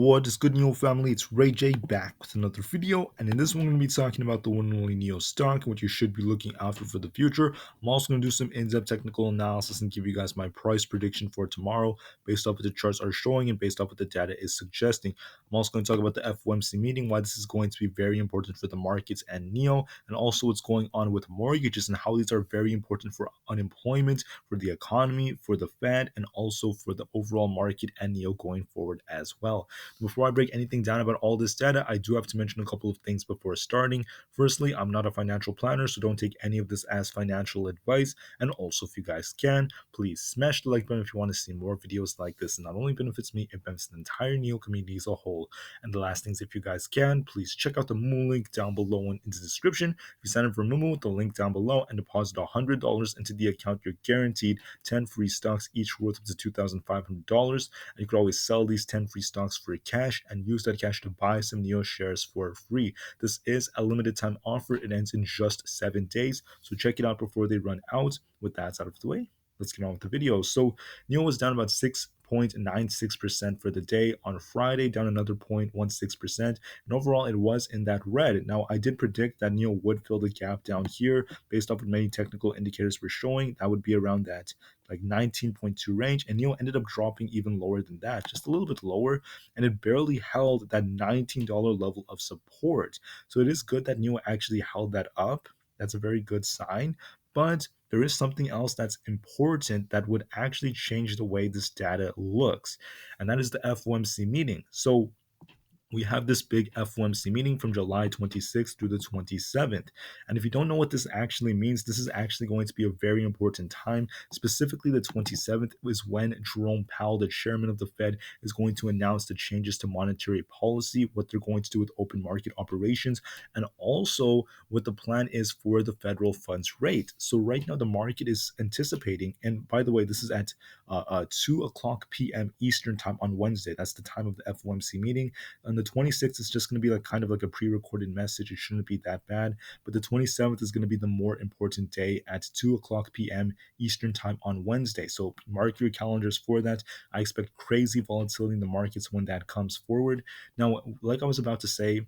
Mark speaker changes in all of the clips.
Speaker 1: What is good, NIO family? It's Rey-Jay back with another video, and in this one, I'm going to be talking about the one and only NIO stock and what you should be looking out for the future. I'm also going to do some in-depth technical analysis and give you guys my price prediction for tomorrow based off what the charts are showing and based off what the data is suggesting. I'm also going to talk about the FOMC meeting, why this is going to be very important for the markets and NIO, and also what's going on with mortgages and how these are very important for unemployment, for the economy, for the Fed, and also for the overall market and NIO going forward as well. Before I break anything down about all this data, I do have to mention a couple of things before starting. Firstly, I'm not a financial planner, so don't take any of this as financial advice. And also, if you guys can, please smash the like button if you want to see more videos like this. It not only benefits me, it benefits the entire NIO community as a whole. And the last things, if you guys can, please check out the Moo link down below in the description. If you sign up for Moo, the link down below, and deposit $100 into the account, you're guaranteed 10 free stocks, each worth up to $2,500. And you could always sell these 10 free stocks for cash and use that cash to buy some NIO shares for free. This is a limited time offer. It ends in just 7 days. So check it out before they run out. With that out of the way, let's get on with the video. So NIO was down about 6.96% for the day on Friday, down another 0.16%. And overall, it was in that red. Now, I did predict that NIO would fill the gap down here based off what many technical indicators were showing. That would be around that like 19.2 range, and NIO ended up dropping even lower than that, just a little bit lower, and it barely held that $19 level of support. So it is good that NIO actually held that up. That's a very good sign, but there is something else that's important that would actually change the way this data looks, and that is the FOMC meeting. So we have this big FOMC meeting from July 26th through the 27th. And if you don't know what this actually means, this is actually going to be a very important time. Specifically, the 27th is when Jerome Powell, the chairman of the Fed, is going to announce the changes to monetary policy, what they're going to do with open market operations, and also what the plan is for the federal funds rate. So right now, the market is anticipating, and by the way, this is at 2 o'clock p.m. Eastern time on Wednesday. That's the time of the FOMC meeting. On the 26th, it's just going to be like kind of like a pre-recorded message. It shouldn't be that bad. But the 27th is going to be the more important day at 2 o'clock p.m. Eastern time on Wednesday. So mark your calendars for that. I expect crazy volatility in the markets when that comes forward. Now, like I was about to say,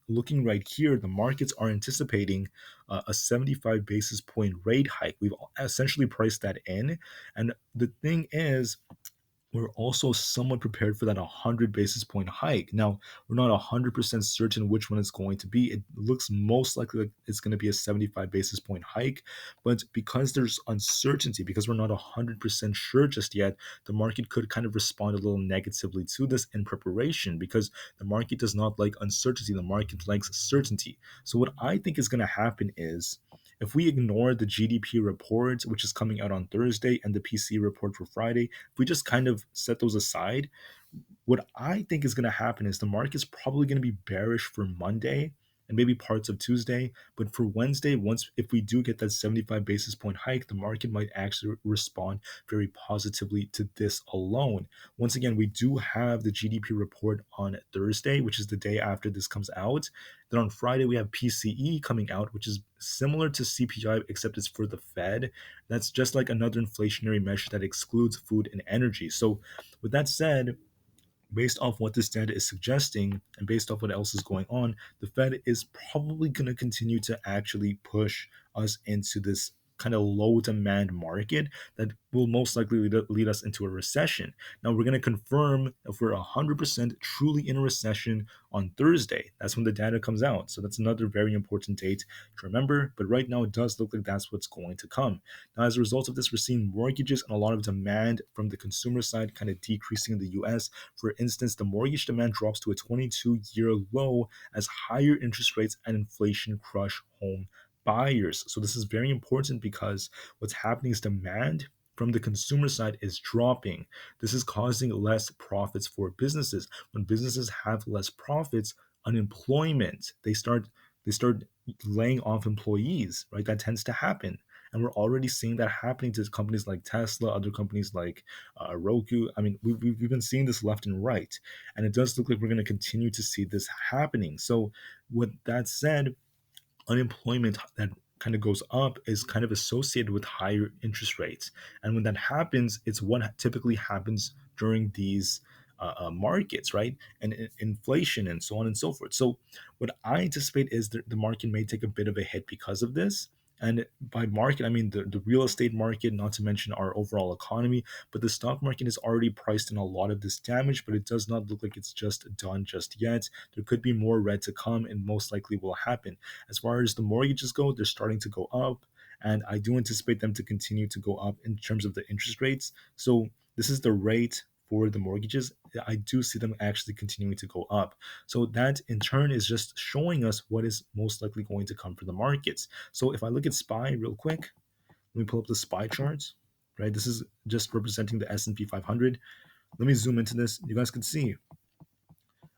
Speaker 1: looking right here, the markets are anticipating a 75 basis point rate hike. We've essentially priced that in. And the thing is, we're also somewhat prepared for that 100 basis point hike. Now, we're not 100% certain which one it's going to be. It looks most likely like it's going to be a 75 basis point hike, but because there's uncertainty, because we're not 100% sure just yet, the market could kind of respond a little negatively to this in preparation, because the market does not like uncertainty. The market likes certainty. So what I think is going to happen is, if we ignore the GDP report, which is coming out on Thursday, and the PCE report for Friday, if we just kind of set those aside, what I think is going to happen is the market's probably going to be bearish for Monday and maybe parts of Tuesday. But for Wednesday, if we do get that 75 basis point hike, the market might actually respond very positively to this alone. Once again, we do have the GDP report on Thursday, which is the day after this comes out. Then on Friday, we have PCE coming out, which is similar to CPI, except it's for the Fed. That's just like another inflationary measure that excludes food and energy. So with that said, based off what this data is suggesting and based off what else is going on, the Fed is probably going to continue to actually push us into this kind of low demand market that will most likely lead us into a recession. Now, we're going to confirm if we're 100% truly in a recession on Thursday. That's when the data comes out. So that's another very important date to remember. But right now, it does look like that's what's going to come. Now, as a result of this, we're seeing mortgages and a lot of demand from the consumer side kind of decreasing in the US. For instance, the mortgage demand drops to a 22-year low as higher interest rates and inflation crush home buyers. So this is very important because what's happening is demand from the consumer side is dropping. This is causing less profits for businesses. When businesses have less profits, unemployment, they start laying off employees, right? That tends to happen. And we're already seeing that happening to companies like Tesla, other companies like Roku. I mean, we've been seeing this left and right. And it does look like we're going to continue to see this happening. So with that said, unemployment that kind of goes up is kind of associated with higher interest rates. And when that happens, it's what typically happens during these markets, right? And inflation and so on and so forth. So what I anticipate is that the market may take a bit of a hit because of this. And by market, I mean the real estate market, not to mention our overall economy. But the stock market is already priced in a lot of this damage, but it does not look like it's just done just yet. There could be more red to come, and most likely will happen. As far as the mortgages go, they're starting to go up. And I do anticipate them to continue to go up in terms of the interest rates. So this is the rate for the mortgages. I do see them actually continuing to go up. So that in turn is just showing us what is most likely going to come for the markets. So if I look at SPY real quick, let me pull up the SPY charts. Right, this is just representing the S&P 500. Let me zoom into this. You guys can see.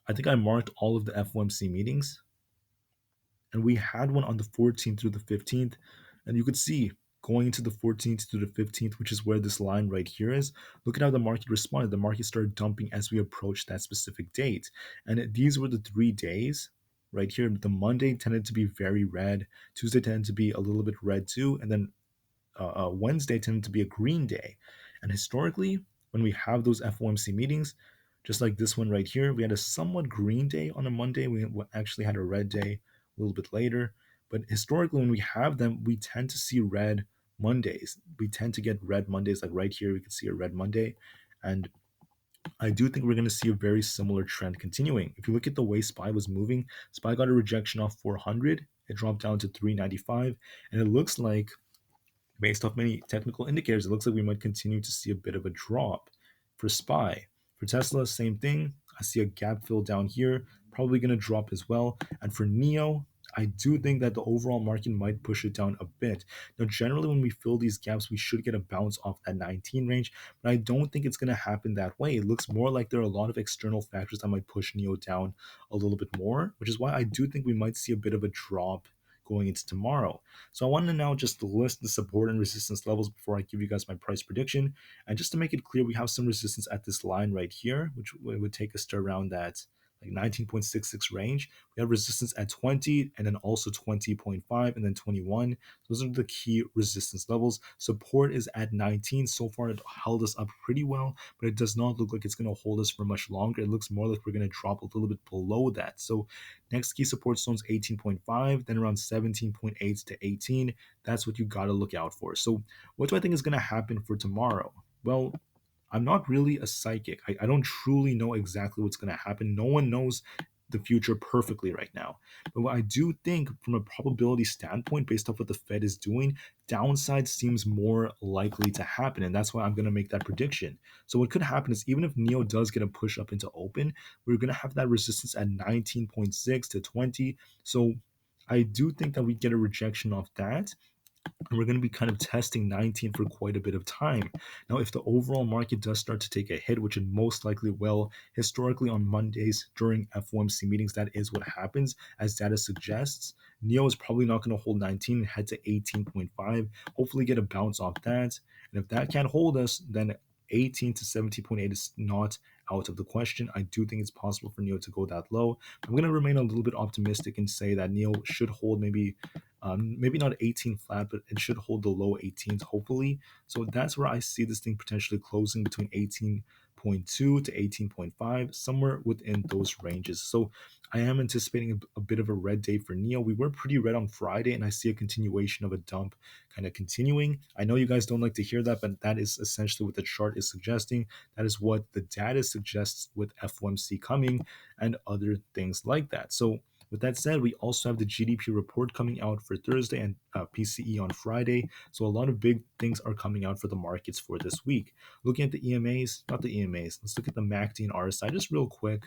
Speaker 1: I think I marked all of the FOMC meetings, and we had one on the 14th through the 15th, and you could see going into the 14th to the 15th, which is where this line right here is. Look at how the market responded. The market started dumping as we approached that specific date, and these were the 3 days right here. The Monday tended to be very red, Tuesday tended to be a little bit red too, and then Wednesday tended to be a green day. And historically, when we have those FOMC meetings, just like this one right here, we had a somewhat green day on a Monday. We actually had a red day a little bit later. But historically, when we have them, we tend to see red Mondays. We tend to get red Mondays, like right here, we can see a red Monday. And I do think we're going to see a very similar trend continuing. If you look at the way SPY was moving, SPY got a rejection off 400. It dropped down to 395. And it looks like based off many technical indicators, it looks like we might continue to see a bit of a drop for SPY. For Tesla, same thing. I see a gap fill down here, probably going to drop as well. And for NIO, I do think that the overall market might push it down a bit. Now, generally, when we fill these gaps, we should get a bounce off that 19 range, but I don't think it's going to happen that way. It looks more like there are a lot of external factors that might push NIO down a little bit more, which is why I do think we might see a bit of a drop going into tomorrow. So I want to now just list the support and resistance levels before I give you guys my price prediction. And just to make it clear, we have some resistance at this line right here, which would take us to around that like 19.66 range. We have resistance at 20 and then also 20.5 and then 21. Those are the key resistance levels. Support is at 19. So far, it held us up pretty well, but it does not look like it's going to hold us for much longer. It looks more like we're going to drop a little bit below that. So next key support zone is 18.5, then around 17.8 to 18. That's what you got to look out for. So what do I think is going to happen for tomorrow? Well, I'm not really a psychic. I don't truly know exactly what's going to happen. No one knows the future perfectly right now. But what I do think from a probability standpoint, based off what the Fed is doing, downside seems more likely to happen. And that's why I'm going to make that prediction. So what could happen is even if NIO does get a push up into open, we're going to have that resistance at 19.6 to 20. So I do think that we get a rejection off that, and we're going to be kind of testing 19 for quite a bit of time. Now, if the overall market does start to take a hit, which it most likely will, historically on Mondays during FOMC meetings, that is what happens, as data suggests. NIO is probably not going to hold 19 and head to 18.5, hopefully get a bounce off that. And if that can't hold us, then 18 to 17.8 is not out of the question. I do think it's possible for NIO to go that low. I'm going to remain a little bit optimistic and say that NIO should hold maybe not 18 flat, but it should hold the low 18s, hopefully. So that's where I see this thing potentially closing between 18.2 to 18.5, somewhere within those ranges. So I am anticipating a bit of a red day for NIO. We were pretty red on Friday, and I see a continuation of a dump kind of continuing. I know you guys don't like to hear that, but that is essentially what the chart is suggesting. That is what the data suggests with FOMC coming and other things like that. So with that said, we also have the GDP report coming out for Thursday and PCE on Friday. So a lot of big things are coming out for the markets for this week. Looking at the EMAs, not the EMAs, let's look at the MACD and RSI just real quick.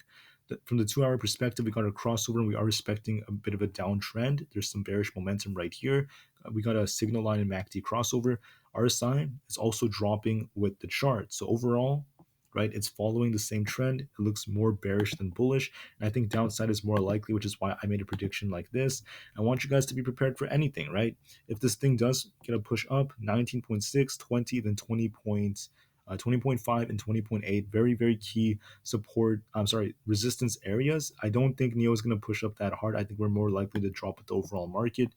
Speaker 1: From the 2 hour perspective, we got a crossover and we are expecting a bit of a downtrend. There's some bearish momentum right here. We got a signal line and MACD crossover. RSI is also dropping with the chart. So overall, right, it's following the same trend. It looks more bearish than bullish. And I think downside is more likely, which is why I made a prediction like this. I want you guys to be prepared for anything, right? If this thing does get a push up, 19.6, 20, then 20.5 and 20.8, very, very key resistance areas. I don't think NIO is going to push up that hard. I think we're more likely to drop with the overall market.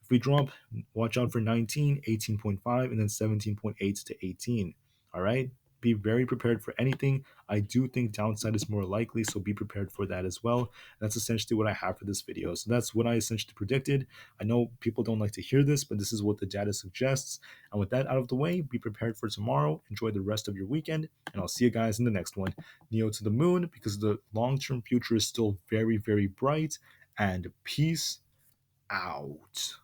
Speaker 1: If we drop, watch out for 19, 18.5, and then 17.8 to 18. All right. be very prepared for anything. I do think downside is more likely, so be prepared for that as well. That's essentially what I have for this video. So that's what I essentially predicted. I know people don't like to hear this, but this is what the data suggests. And with that out of the way, be prepared for tomorrow. Enjoy the rest of your weekend, and I'll see you guys in the next one. NIO to the moon, because the long-term future is still very, very bright. And peace out.